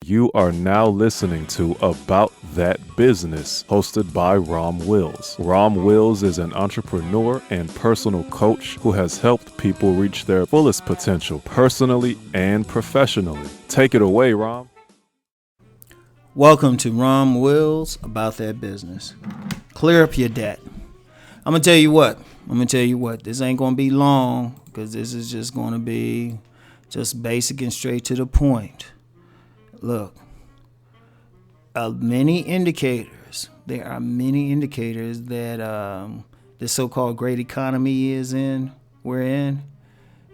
You are now listening to About That Business, hosted by Rom Wills. Rom Wills is an entrepreneur and personal coach who has helped people reach their fullest potential personally and professionally. Take it away, Rom. Welcome to Rom Wills, About That Business. Clear up your debt. I'm going to tell you what. This ain't going to be long because this is just going to be just basic and straight to the point. Look, there are many indicators that the so-called great economy we're in,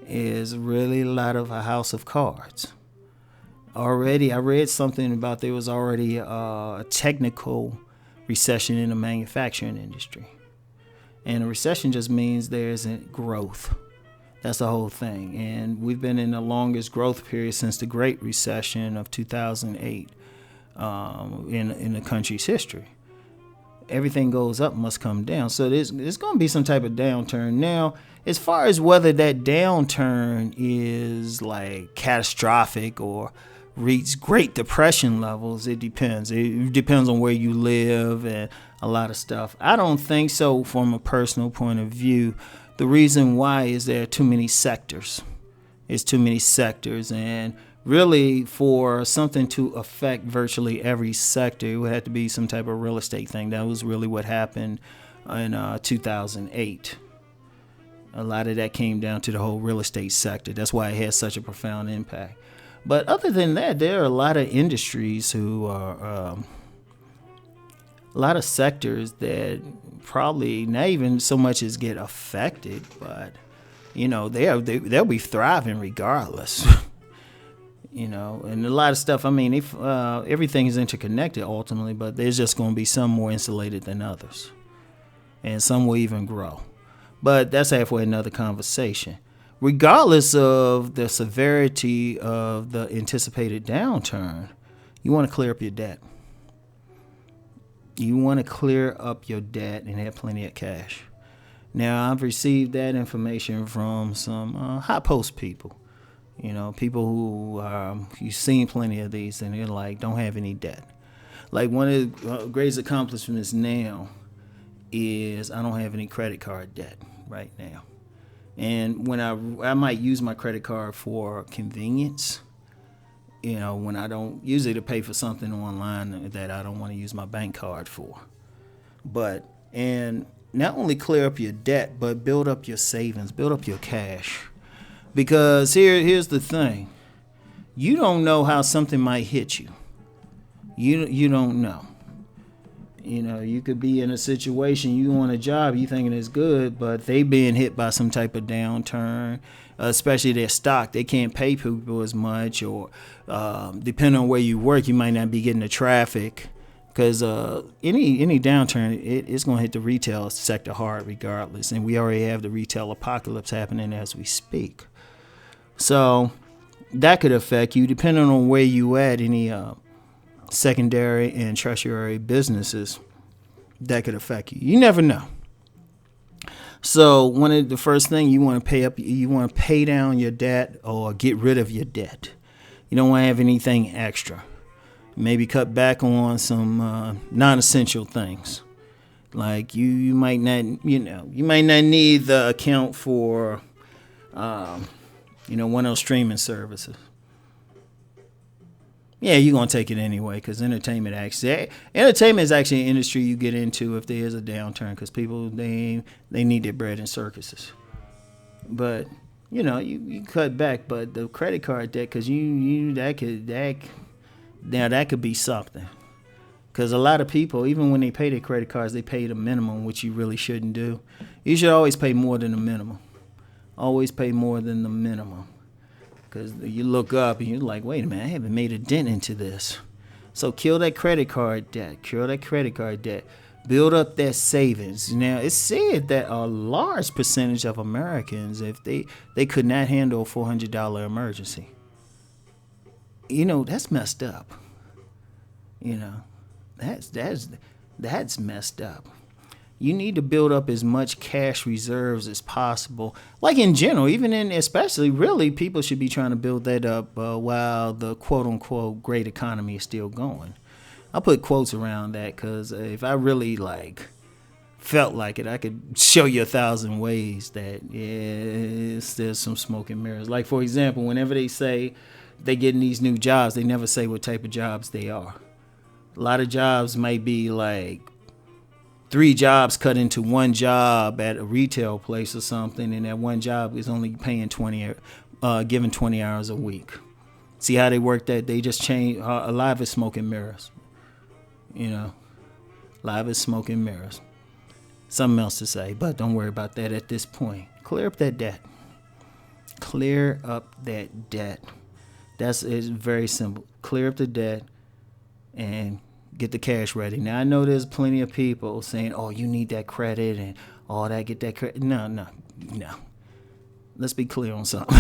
is really a lot of a house of cards. Already, I read something about there was already a technical recession in the manufacturing industry. And a recession just means there isn't growth. That's the whole thing. And we've been in the longest growth period since the Great Recession of 2008 in the country's history. Everything goes up, must come down. So there's going to be some type of downturn. Now, as far as whether that downturn is like catastrophic or reach Great Depression levels, it depends. It depends on where you live and a lot of stuff. I don't think so from a personal point of view. The reason why is there are too many sectors. It's too many sectors. And really, for something to affect virtually every sector, it would have to be some type of real estate thing. That was really what happened in 2008. A lot of that came down to the whole real estate sector. That's why it had such a profound impact. But other than that, there are a lot of industries who are, a lot of sectors that probably not even so much as get affected, but, they'll be thriving regardless. And a lot of stuff, everything is interconnected ultimately, but there's just going to be some more insulated than others. And some will even grow. But that's halfway another conversation. Regardless of the severity of the anticipated downturn, you want to clear up your debt. You want to clear up your debt and have plenty of cash. Now, I've received that information from some high post people. People who you've seen plenty of these, and they're like, don't have any debt. Like one of the greatest accomplishments now is I don't have any credit card debt right now. And when I might use my credit card for convenience, when I don't use it to pay for something online that I don't want to use my bank card for. And not only clear up your debt, but build up your savings, build up your cash. Because here's the thing. You don't know how something might hit you. You don't know. You could be in a situation, you want a job, you thinking it's good, but they being hit by some type of downturn, especially their stock. They can't pay people as much, or depending on where you work, you might not be getting the traffic. Because any downturn, it's going to hit the retail sector hard regardless. And we already have the retail apocalypse happening as we speak. So that could affect you depending on where you at. Any secondary and tertiary businesses, that could affect you. You never know. So one of the first thing you want to pay down your debt or get rid of your debt. You don't want to have anything extra. Maybe cut back on some non-essential things. Like you might not need the account for one of those streaming services. Yeah, you're going to take it anyway because entertainment is actually an industry you get into if there is a downturn because people, they need their bread in circuses. But, you cut back. But the credit card debt, because that could be something. Because a lot of people, even when they pay their credit cards, they pay the minimum, which you really shouldn't do. You should always pay more than the minimum. Always pay more than the minimum. Because you look up and you're like, wait a minute, I haven't made a dent into this. So kill that credit card debt. Build up that savings. Now, it's said that a large percentage of Americans, if they could not handle a $400 emergency. That's messed up. That's messed up. You need to build up as much cash reserves as possible. Like in general, even in especially, really, people should be trying to build that up while the quote unquote great economy is still going. I'll put quotes around that because if I really felt like it, I could show you 1,000 ways that there's some smoke and mirrors. Like, for example, whenever they say they getting these new jobs, they never say what type of jobs they are. A lot of jobs might be like 3 jobs cut into one job at a retail place or something, and that one job is only paying giving 20 hours a week. See how they work that? They just change. A lot of it's smoke and mirrors. A lot of it's smoke and mirrors. Something else to say, but don't worry about that at this point. Clear up that debt. Clear up that debt. It's very simple. Clear up the debt and get the cash ready. Now, I know there's plenty of people saying, oh, you need that credit and all that, get that credit. No. Let's be clear on something.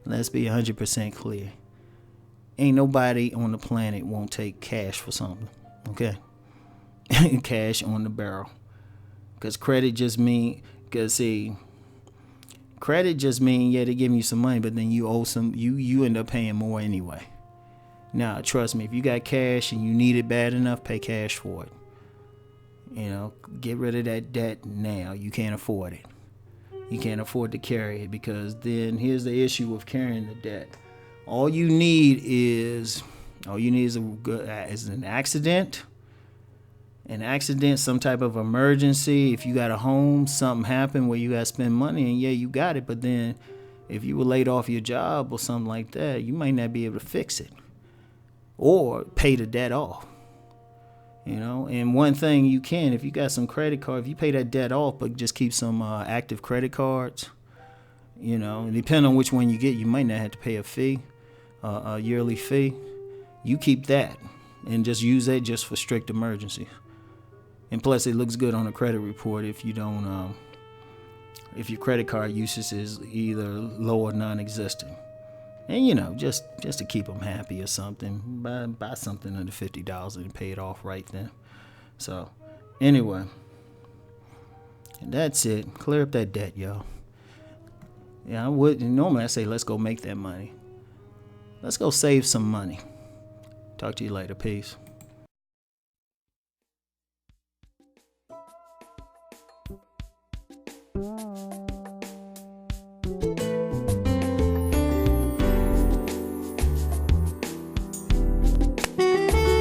Let's be 100% clear. Ain't nobody on the planet won't take cash for something, okay? Cash on the barrel. Because credit just mean, credit just mean, yeah, they give you some money, but then you owe some, you end up paying more anyway. Now, trust me, if you got cash and you need it bad enough, pay cash for it. Get rid of that debt now. You can't afford it. You can't afford to carry it, because then here's the issue with carrying the debt. All you need is an accident. An accident, some type of emergency. If you got a home, something happened where you got to spend money, and yeah, you got it. But then if you were laid off your job or something like that, you might not be able to fix it or pay the debt off. And one thing you can, if you got some credit card, if you pay that debt off, but just keep some active credit cards, depending on which one you get, you might not have to pay a fee, a yearly fee. You keep that and just use that just for strict emergencies. And plus, it looks good on a credit report if you don't, if your credit card usage is either low or non-existent. And just to keep them happy or something, buy something under $50 and pay it off right then. So, anyway, that's it. Clear up that debt, y'all. Yeah, normally I say let's go make that money. Let's go save some money. Talk to you later. Peace.